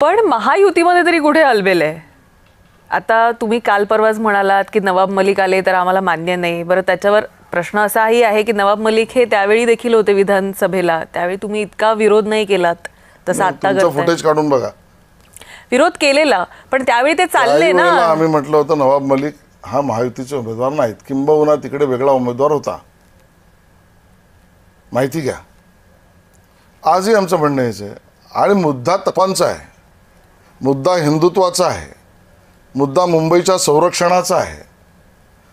पण महायुतीमध्ये तरी कुठे अलबेल आहे? आता तुम्ही काल परवाच म्हणालात की नवाब मलिक आले तर आम्हाला मान्य नाही. बरं, त्याच्यावर प्रश्न असाही आहे की नवाब मलिक हे त्यावेळी देखील होते विधानसभेला, त्यावेळी तुम्ही इतका विरोध नाही केलात तसं आता करताय. फुटेज काढून बघा. विरोध केलेला, पण त्यावेळी ते चालले ना. आम्ही म्हटलं होतं नवाब मलिक हा महायुतीचे उमेदवार नाहीत, किंबहुना तिकडे वेगळा उमेदवार होता. माहिती घ्या. आजही आमचं म्हणणं हेच आहे. आणि मुद्दा तपांचा आहे, मुद्दा हिंदुत्वाचा आहे, मुद्दा मुंबईच्या संरक्षणाचा आहे,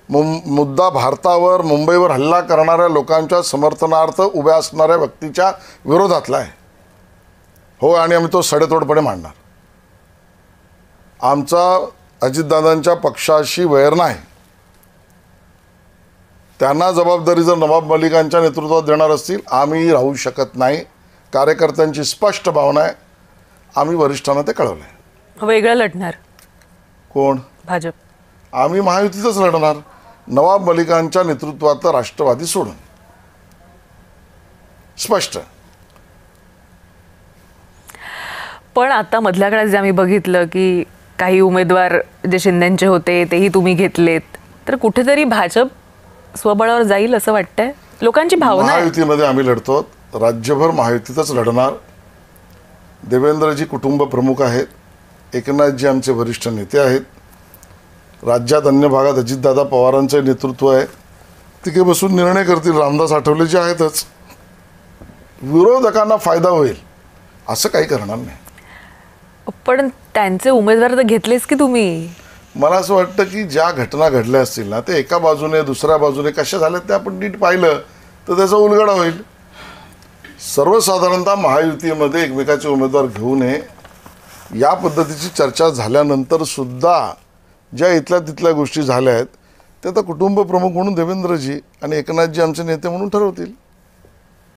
मुद्दा भारतावर मुंबईवर हल्ला करणाऱ्या लोकांच्या समर्थनार्थ उभ्या असणाऱ्या व्यक्तीच्या विरोधातला आहे. हो, आणि आम्ही तो सडेतोडपणे मांडणार. आमचा अजितदादांच्या पक्षाशी वैर नाही. त्यांना जबाबदारी जर नवाब मलिकांच्या नेतृत्वात देणार असतील, आम्ही राहू शकत नाही. कार्यकर्त्यांची स्पष्ट भावना आहे. आम्ही वरिष्ठांना ते कळवलं आहे. वेगळं लढणार कोण? भाजप. आम्ही महायुतीतच लढणार, नवाब मलिकांच्या नेतृत्वात राष्ट्रवादी सोडून. स्पष्ट. पण आता मधल्या काळात जे आम्ही बघितलं की काही उमेदवार जे शिंदेचे होते तेही तुम्ही घेतलेत, तर कुठेतरी भाजप स्वबळावर जाईल असं वाटतंय. लोकांची भावना आहे. महायुतीमध्ये आम्ही लढतो, राज्यभर महायुतीतच लढणार. देवेंद्रजी कुटुंब प्रमुख आहेत, एकनाथजी आमचे वरिष्ठ नेते आहेत. राज्यात अन्य भागात अजितदादा पवारांचे नेतृत्व आहे. तिथे बसून निर्णय करतील. रामदास आठवले जे आहेतच. विरोधकांना फायदा होईल असं काही करणार नाही. पण त्यांचे उमेदवार तर घेतलेच की तुम्ही. मला असं वाटतं की ज्या घटना घडल्या असतील ना, ते एका बाजूने दुसऱ्या बाजूने कशा झाल्या ते आपण नीट पाहिलं तर त्याचा उलगडा होईल. सर्वसाधारणतः महायुतीमध्ये एकमेकाचे उमेदवार घेऊ नये या पद्धतीची चर्चा झाल्यानंतर सुद्धा ज्या इथल्या तिथल्या गोष्टी झाल्या आहेत, ते आता कुटुंब प्रमुख म्हणून देवेंद्रजी आणि एकनाथजी आमचे नेते म्हणून ठरवतील.